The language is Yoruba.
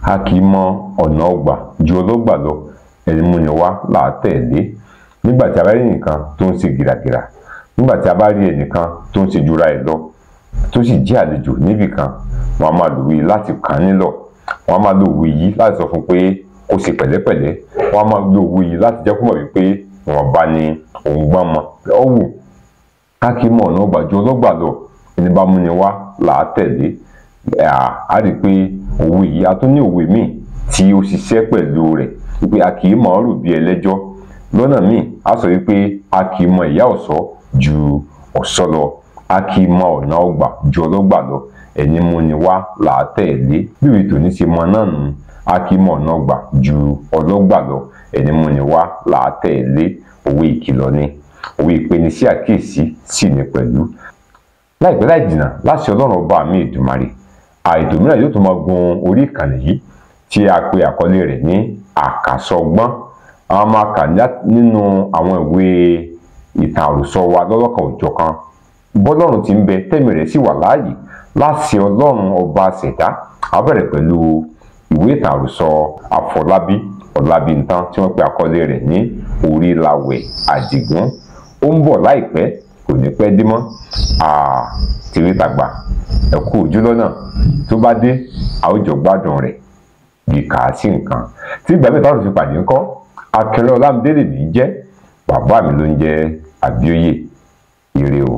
A kì í mọ ọ̀nà ọgbà ju ọlọ́gbà lọ, ẹni múni wá là á tẹ̀lé. Nígbà tí a bá rí ẹnìkan tó ń ṣe gìràgìrà, nígbà tí a bá rí ẹnìkan tó ń ṣe jura ẹ̀ lọ, tó sì jẹ́ àlejò níbì kan, wọn a máa lo òwe yìí láti kàn án nílọ̀. Wọn a máa lo òwe yìí láti sọ fún pé kó ṣe pẹ̀lẹ́pẹ̀lẹ́. Wọn a máa lo òwe yìí láti jẹ́ kó mọ̀ wípé ìwọ̀nba ni òun gbọ́n mọ. Ó wù, a kì í mọ ọ̀nà ọgbà ju ọlọ́gbà lọ, ẹni bá múni wá là á tẹ̀lé. A rí i pé òwe yìí, a tún ní òwe míì tí ó ṣiṣẹ́ pẹ̀lú rẹ̀ wípé a kì í mọ̀ ọ́n rò bí ẹlẹ́jọ́. Lọ́nà míì, a sọ wípé a kì í mọ ìyá ọ̀ṣọ́ ju ọ̀ṣọ́ lọ. A kì í mọ ọ̀nà ọgbà ju ọlọ́gbà lọ, ẹni múni wá là á tẹ̀lé. Bí ìwé tòní ṣe mọ náà nù, a kì í mọ ọ̀nà ọgbà ju ọlọ́gbà lọ, ẹni múni wá là á tẹ̀lé. Òwe ìkìlọ̀ ni, òwe ìpeni sí àkíyèsí sì ni pẹ̀lú. Láìpẹ́ láì jìnnà, láṣẹ Ọlọ́run ọba mi Èdùmàrè, ètò mìíràn yóò tún máa gun orí ìkànnì yìí tí a pe àkọlé rẹ̀ ní àkàsọgbọ́n. A máa kà nínú àwọn ìwé ìtàn àròsọ wa lọ́lọ́kan òjọ̀kan. Bọ́lọ́run ti ń bẹ tẹ́mi rẹ̀ sì wà láàyè, láṣẹ Ọlọ́run ọba ṣẹ̀dá. A bẹ̀rẹ̀ pẹ̀lú ìwé ìtàn àròsọ Àfọlábí Ọlábìntán tí wọ́n pe àkọlé rẹ̀ ní Orílawẹ̀ Àdìgún. Ó ń bọ̀ láìpẹ́, kò ní pẹ́ dé mọ́. Tìrí tàgbà, ẹ kú ojú lọ́nà. Tó bá dé, a ó jọ gbádùn rẹ̀ bí kà á sí nǹkan. Tí ìgbà mẹ́ta ló fi pàdé ńkọ́, Akínọlá Ọlámídé lèmi ń jẹ́, bàbá mi ló ń jẹ́ Àbíóyè. Ire o.